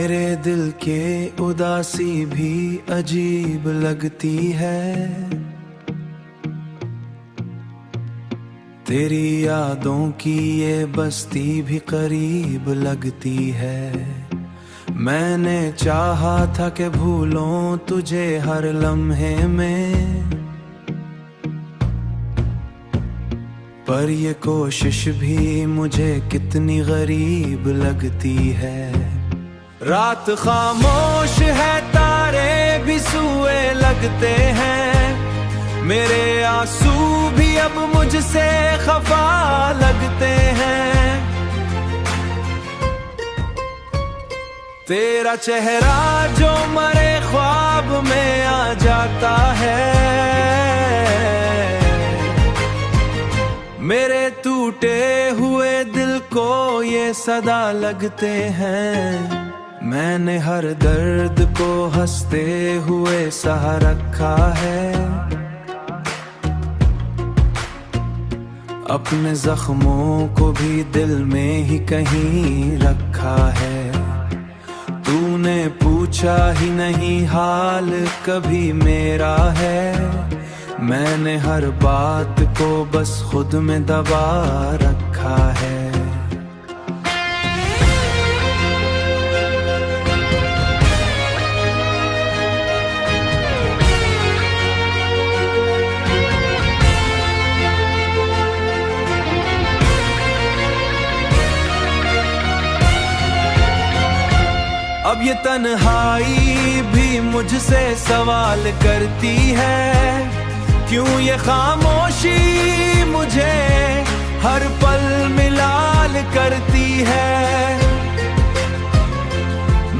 मेरे दिल के उदासी भी अजीब लगती है, तेरी यादों की ये बस्ती भी करीब लगती है। मैंने चाहा था कि भूलूं तुझे हर लम्हे में, पर ये कोशिश भी मुझे कितनी गरीब लगती है। रात खामोश है, तारे भी सूए लगते हैं, मेरे आंसू भी अब मुझसे खफा लगते हैं। तेरा चेहरा जो मरे ख्वाब में आ जाता है, मेरे टूटे हुए दिल को ये सदा लगते हैं। मैंने हर दर्द को हंसते हुए सह रखा है, अपने जख्मों को भी दिल में ही कहीं रखा है। तूने पूछा ही नहीं हाल कभी मेरा है, मैंने हर बात को बस खुद में दबा रखा है। अब ये तन्हाई भी मुझसे सवाल करती है, क्यों ये खामोशी मुझे हर पल मिलाल करती है।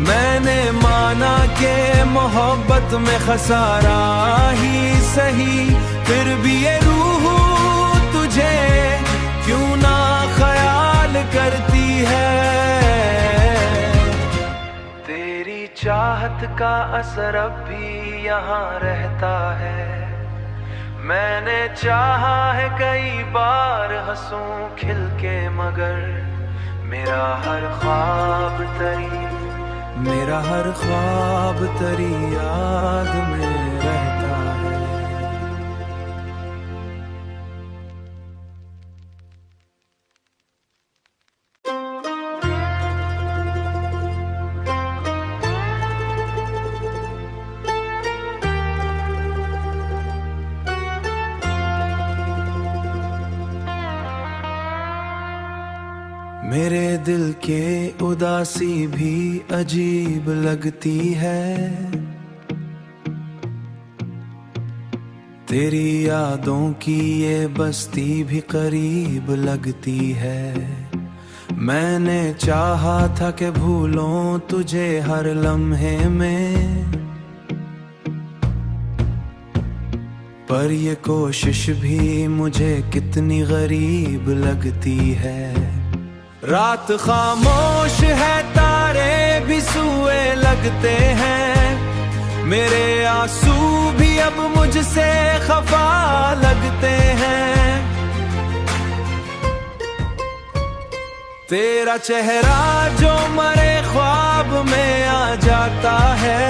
मैंने माना कि मोहब्बत में खसारा ही सही, फिर भी ये रूह तुझे क्यों ना ख्याल करती है। चाहत का असर अब भी यहाँ रहता है, मैंने चाहा है कई बार हंसूं खिल के, मगर मेरा हर ख्वाब तरी याद में रहता है। मेरे दिल के उदासी भी अजीब लगती है, तेरी यादों की ये बस्ती भी करीब लगती है। मैंने चाहा था कि भूलूं तुझे हर लम्हे में, पर ये कोशिश भी मुझे कितनी गरीब लगती है। रात खामोश है, तारे भी सूए लगते हैं, मेरे आंसू भी अब मुझसे खफा लगते हैं। तेरा चेहरा जो मरे ख्वाब में आ जाता है,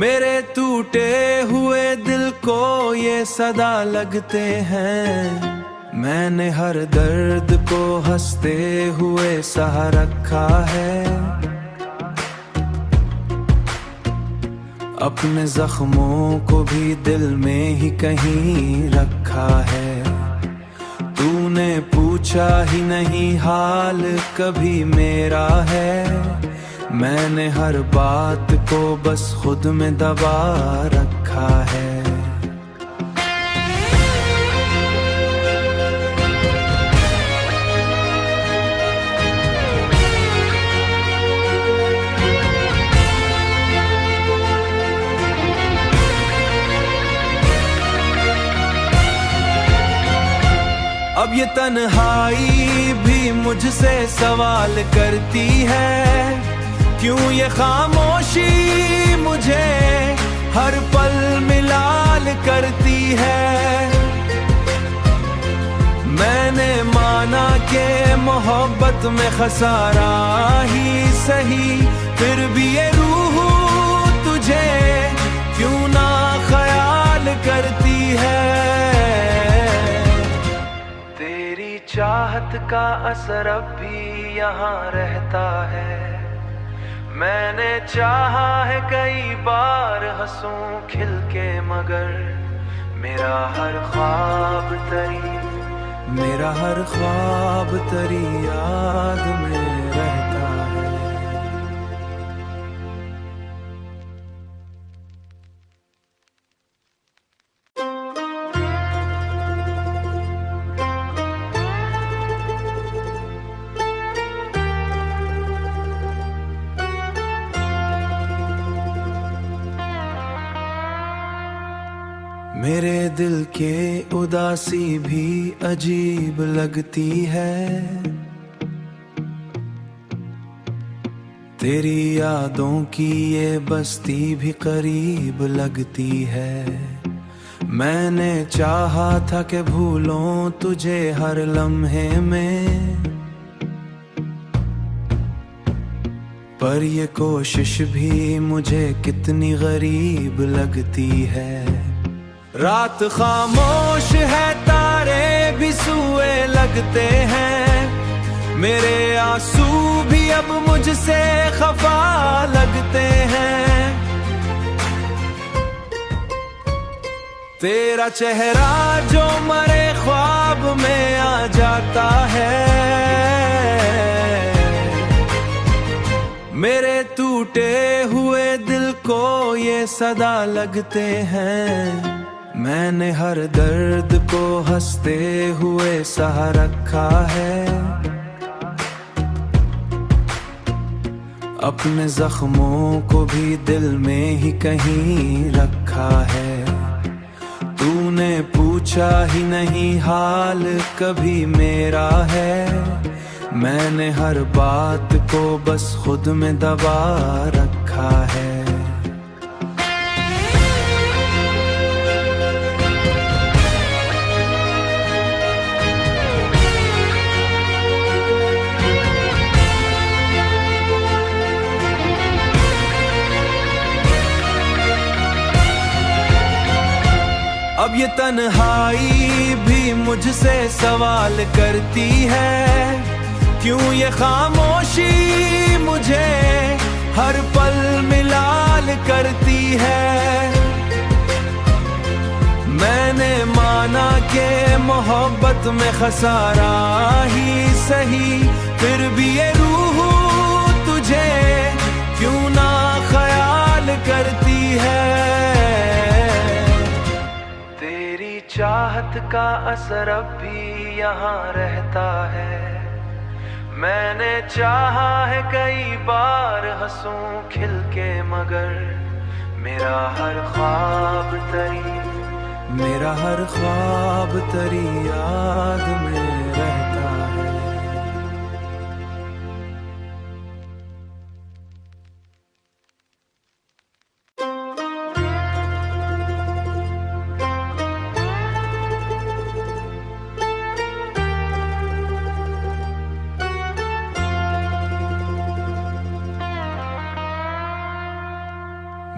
मेरे टूटे हुए दिल को ये सदा लगते हैं। मैंने हर दर्द को हंसते हुए सह रखा है, अपने जख्मों को भी दिल में ही कहीं रखा है। तूने पूछा ही नहीं हाल कभी मेरा है, मैंने हर बात को बस खुद में दबा रखा है। अब ये तन्हाई भी मुझसे सवाल करती है, क्यों ये खामोशी मुझे हर पल मिलाल करती है। मैंने माना कि मोहब्बत में खसारा ही सही, फिर भी ये रूह तुझे क्यों ना ख्याल करती है। तेरी चाहत का असर अब भी यहाँ रहता है। मैंने चाहा है कई बार हंसूं खिल के, मगर मेरा हर ख्वाब तेरी याद में रहता है। मेरे दिल के उदासी भी अजीब लगती है, तेरी यादों की ये बस्ती भी करीब लगती है। मैंने चाहा था कि भूलों तुझे हर लम्हे में, पर ये कोशिश भी मुझे कितनी गरीब लगती है। रात खामोश है, तारे भी सूए लगते हैं, मेरे आंसू भी अब मुझसे खफा लगते हैं। तेरा चेहरा जो मरे ख्वाब में आ जाता है, मेरे टूटे हुए दिल को ये सदा लगते हैं। मैंने हर दर्द को हंसते हुए सह रखा है, अपने जख्मों को भी दिल में ही कहीं रखा है। तूने पूछा ही नहीं हाल कभी मेरा है, मैंने हर बात को बस खुद में दबा रखा है। अब ये तन्हाई भी मुझसे सवाल करती है, क्यों ये खामोशी मुझे हर पल मिलाल करती है। मैंने माना कि मोहब्बत में खसारा ही सही, फिर भी ये रूह तुझे क्यों ना ख्याल करती है। चाहत का असर अब भी यहाँ रहता है। मैंने चाहा है कई बार हंसूं खिल के, मगर मेरा हर ख्वाब तेरी याद में रहता है।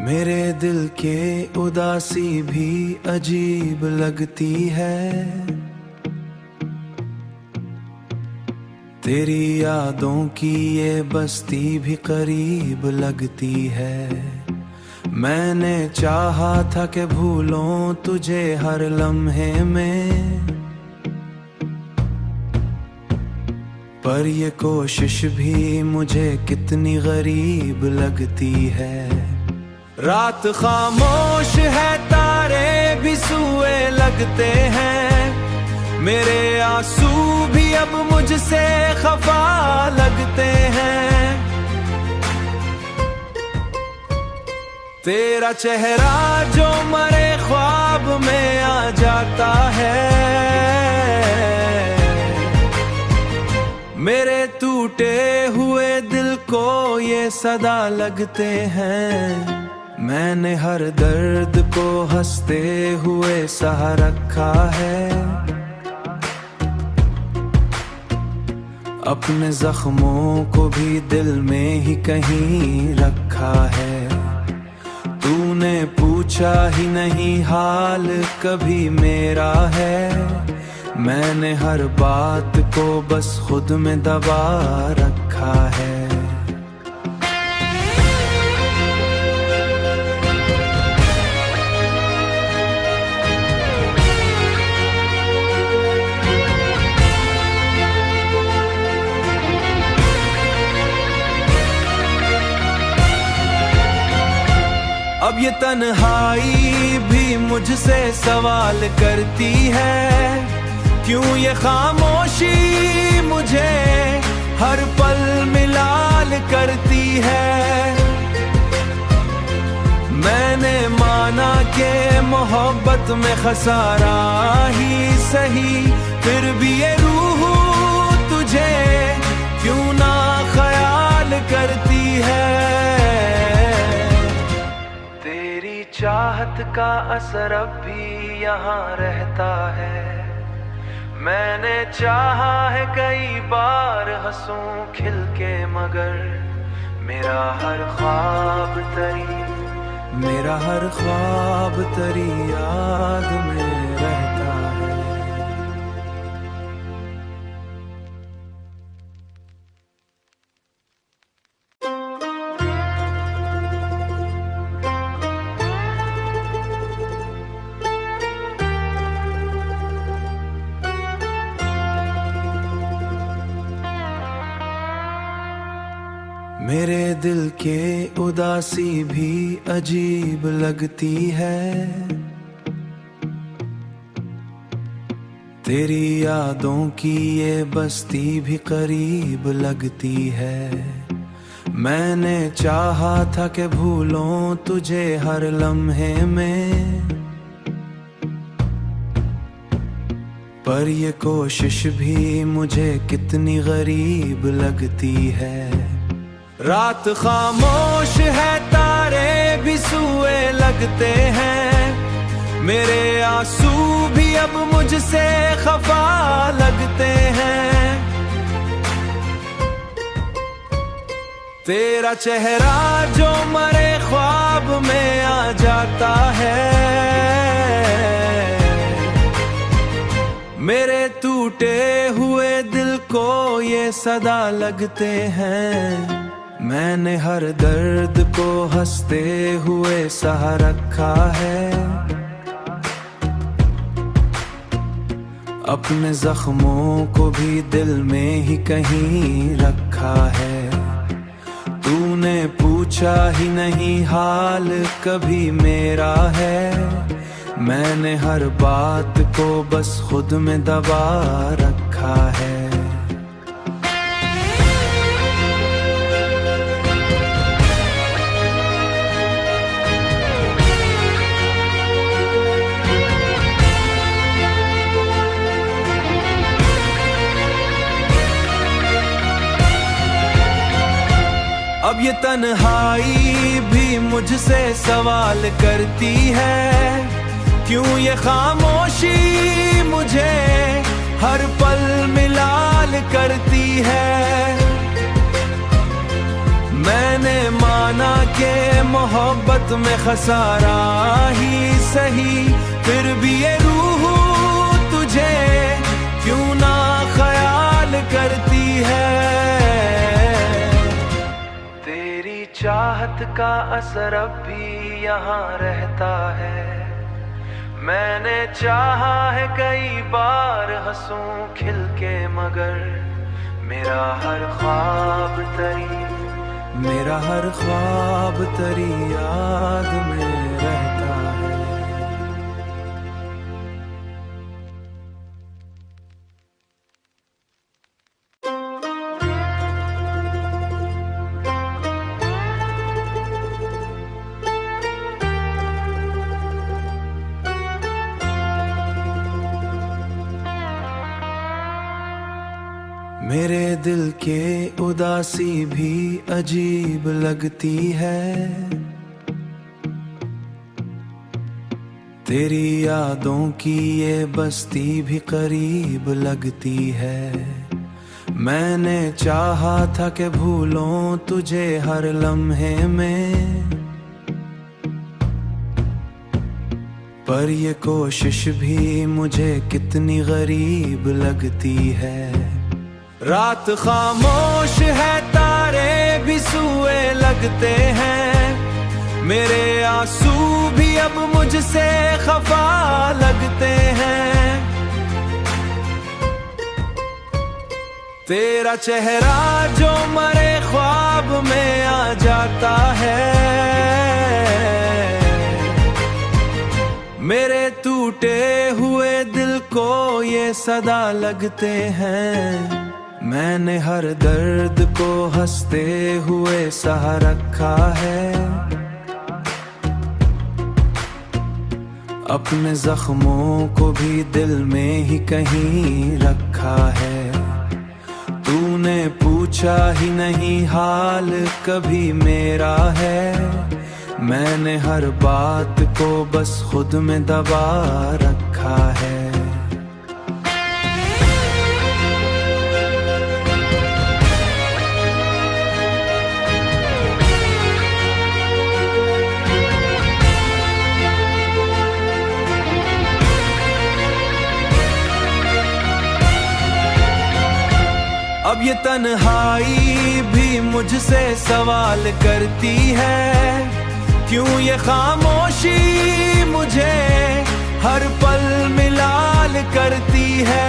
मेरे दिल के उदासी भी अजीब लगती है, तेरी यादों की ये बस्ती भी करीब लगती है। मैंने चाहा था कि भूलों तुझे हर लम्हे में, पर ये कोशिश भी मुझे कितनी गरीब लगती है। रात खामोश है, तारे भी सूए लगते हैं, मेरे आंसू भी अब मुझसे खफा लगते हैं। तेरा चेहरा जो मरे ख्वाब में आ जाता है, मेरे टूटे हुए दिल को ये सदा लगते हैं। मैंने हर दर्द को हंसते हुए सह रखा है, अपने जख्मों को भी दिल में ही कहीं रखा है। तूने पूछा ही नहीं हाल कभी मेरा है। मैंने हर बात को बस खुद में दबा रखा है। अब ये तन्हाई भी मुझसे सवाल करती है, क्यों ये खामोशी मुझे हर पल मिलाल करती है। मैंने माना कि मोहब्बत में खसारा ही सही, फिर भी ये रूह तुझे क्यों ना ख्याल करती है। चाहत का असर अब भी यहाँ रहता है। मैंने चाहा है कई बार हंसूं खिल के, मगर मेरा हर ख्वाब तरी याद में रहता है। मेरे दिल के उदासी भी अजीब लगती है। तेरी यादों की ये बस्ती भी करीब लगती है। मैंने चाहा था कि भूलूं तुझे हर लम्हे में, पर ये कोशिश भी मुझे कितनी गरीब लगती है। रात खामोश है, तारे भी सूए लगते हैं। मेरे आंसू भी अब मुझसे खफा लगते हैं। तेरा चेहरा जो मरे ख्वाब में आ जाता है। मेरे टूटे हुए दिल को ये सदा लगते हैं। मैंने हर दर्द को हंसते हुए सहा रखा है। अपने जख्मों को भी दिल में ही कहीं रखा है। तूने पूछा ही नहीं हाल कभी मेरा है। मैंने हर बात को बस खुद में दबा रखा है। अब ये तन्हाई भी मुझसे सवाल करती है, क्यों ये खामोशी मुझे हर पल मिलाल करती है। मैंने माना कि मोहब्बत में खसारा ही सही, फिर भी ये रूह तुझे क्यों ना ख्याल करती है। चाहत का असर अब भी यहाँ रहता है। मैंने चाहा है कई बार हंसूं खिल के, मगर मेरा हर ख्वाब तरी याद में रहता है। मेरे दिल के उदासी भी अजीब लगती है। तेरी यादों की ये बस्ती भी करीब लगती है। मैंने चाहा था कि भूलूं तुझे हर लम्हे में, पर ये कोशिश भी मुझे कितनी गरीब लगती है। रात खामोश है, तारे भी सूए लगते हैं, मेरे आंसू भी अब मुझसे खफा लगते हैं। तेरा चेहरा जो मरे ख्वाब में आ जाता है, मेरे टूटे हुए दिल को ये सदा लगते हैं। मैंने हर दर्द को हंसते हुए सह रखा है, अपने जख्मों को भी दिल में ही कहीं रखा है। तूने पूछा ही नहीं हाल कभी मेरा है, मैंने हर बात को बस खुद में दबा रखा है। अब ये तन्हाई भी मुझसे सवाल करती है, क्यों ये खामोशी मुझे हर पल मिलाल करती है।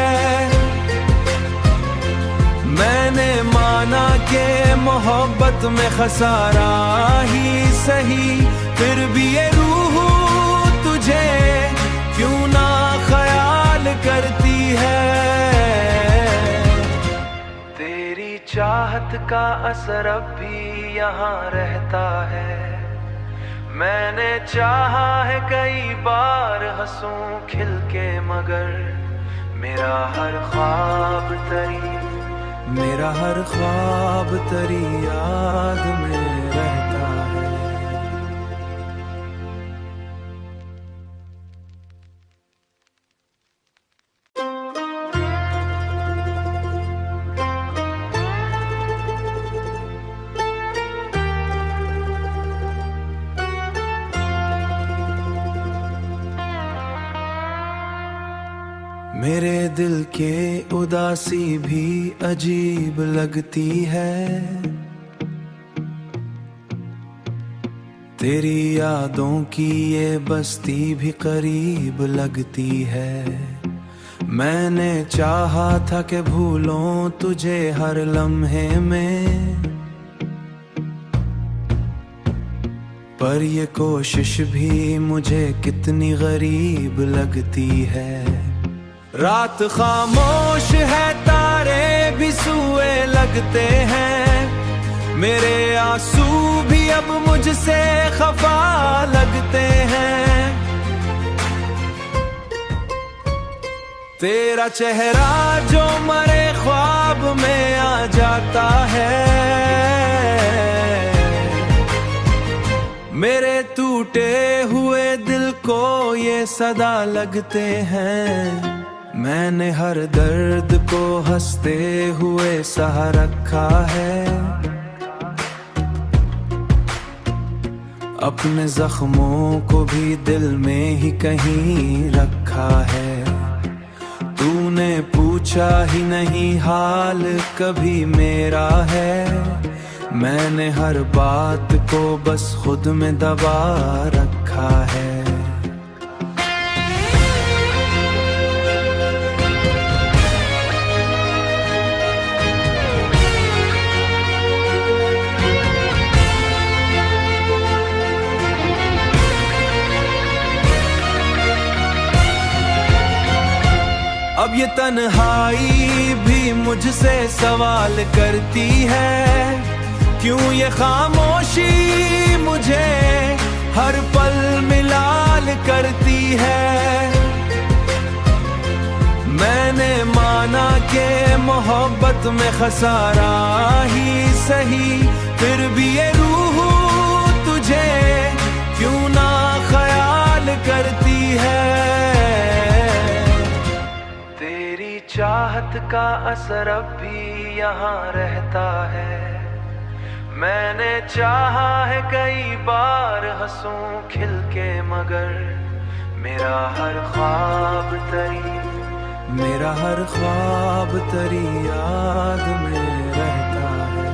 मैंने माना कि मोहब्बत में खसारा ही सही, फिर भी ये रूह तुझे क्यों ना ख्याल करती है। चाहत का असर अब भी यहाँ रहता है, मैंने चाहा है कई बार हंसूं खिल के, मगर मेरा हर ख्वाब तरी याद में रहता है। मेरे दिल के उदासी भी अजीब लगती है, तेरी यादों की ये बस्ती भी करीब लगती है। मैंने चाहा था कि भूलूं तुझे हर लम्हे में, पर ये कोशिश भी मुझे कितनी गरीब लगती है। रात खामोश है, तारे भी सूए लगते हैं, मेरे आंसू भी अब मुझसे खफा लगते हैं। तेरा चेहरा जो मरे ख्वाब में आ जाता है, मेरे टूटे हुए दिल को ये सदा लगते हैं। मैंने हर दर्द को हंसते हुए सह रखा है, अपने जख्मों को भी दिल में ही कहीं रखा है। तूने पूछा ही नहीं हाल कभी मेरा है, मैंने हर बात को बस खुद में दबा रखा है। अब ये तन्हाई भी मुझसे सवाल करती है, क्यों ये खामोशी मुझे हर पल मिलाल करती है। मैंने माना कि मोहब्बत में खसारा ही सही, फिर भी ये रूह तुझे क्यों ना ख्याल करती है। चाहत चाहत का असर अब भी यहाँ रहता है। मैंने चाहा है कई बार हंसूं खिल के, मगर मेरा हर ख्वाब तरी याद में रहता है।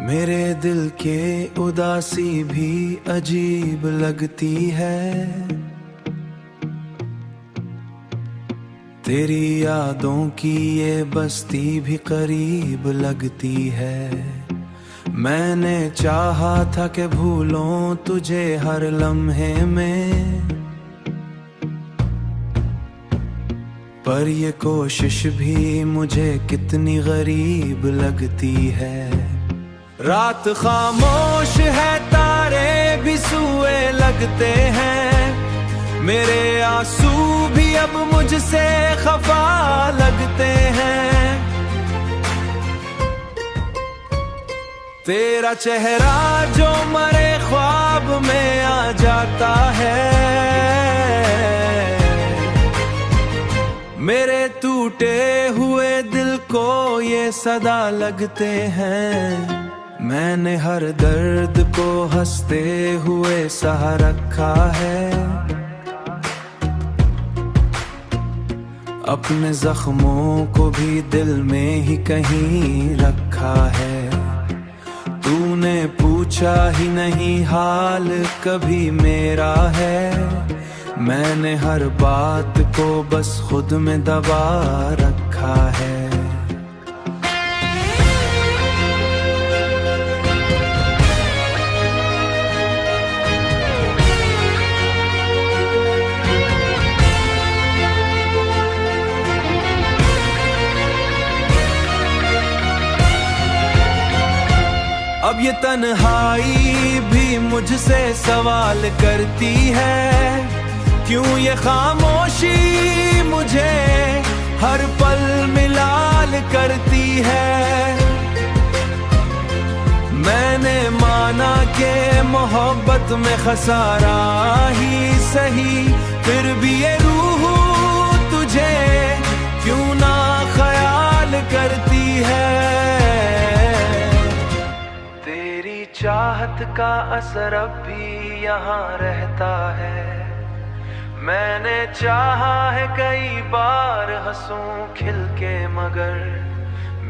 मेरे दिल के उदासी भी अजीब लगती है, तेरी यादों की ये बस्ती भी करीब लगती है। मैंने चाहा था कि भूलूं तुझे हर लम्हे में, पर ये कोशिश भी मुझे कितनी गरीब लगती है। रात खामोश है, तारे भी सूए लगते हैं, मेरे आंसू भी अब मुझसे खफा लगते हैं। तेरा चेहरा जो मरे ख्वाब में आ जाता है, मेरे टूटे हुए दिल को ये सदा लगते हैं। मैंने हर दर्द को हंसते हुए सह रखा है, अपने जख्मों को भी दिल में ही कहीं रखा है। तूने पूछा ही नहीं हाल कभी मेरा है, मैंने हर बात को बस खुद में दबा रखा है। अब ये तन्हाई भी मुझसे सवाल करती है, क्यों ये खामोशी मुझे हर पल मिलाल करती है। मैंने माना कि मोहब्बत में खसारा ही सही, फिर भी ये रूह तुझे क्यों ना ख्याल करती है। चाहत का असर अब भी यहाँ रहता है। मैंने चाहा है कई बार हंसूं खिल के, मगर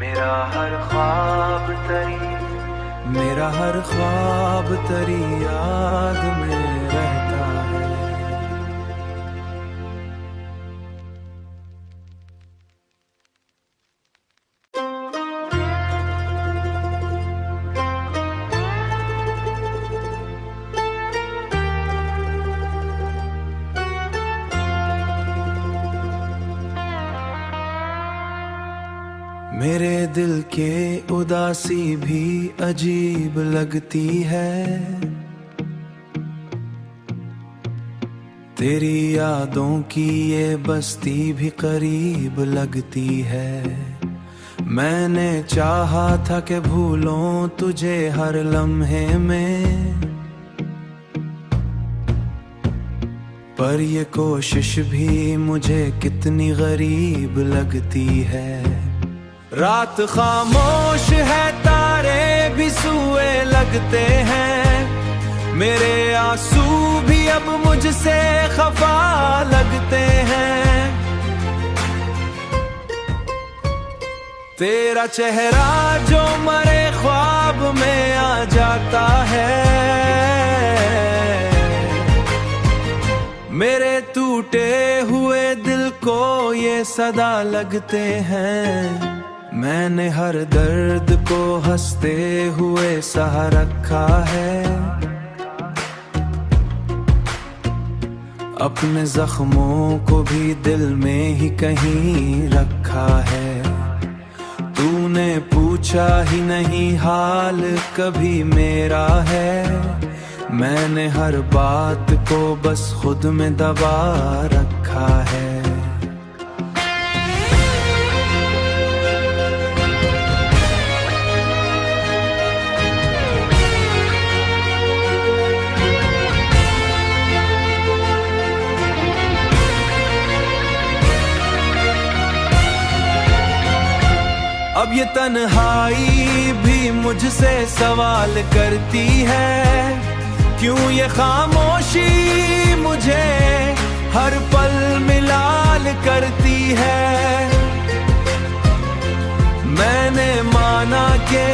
मेरा हर ख्वाब तरी याद में रहता है। मेरे दिल के उदासी भी अजीब लगती है, तेरी यादों की ये बस्ती भी करीब लगती है। मैंने चाहा था कि भूलूं तुझे हर लम्हे में, पर ये कोशिश भी मुझे कितनी गरीब लगती है। रात खामोश है, तारे भी सूए लगते हैं, मेरे आंसू भी अब मुझसे खफा लगते हैं। तेरा चेहरा जो मरे ख्वाब में आ जाता है, मेरे टूटे हुए दिल को ये सदा लगते हैं। मैंने हर दर्द को हंसते हुए सह रखा है, अपने जख्मों को भी दिल में ही कहीं रखा है। तूने पूछा ही नहीं हाल कभी मेरा है, मैंने हर बात को बस खुद में दबा रखा है। अब ये तन्हाई भी मुझसे सवाल करती है, क्यों ये खामोशी मुझे हर पल मिलाल करती है। मैंने माना कि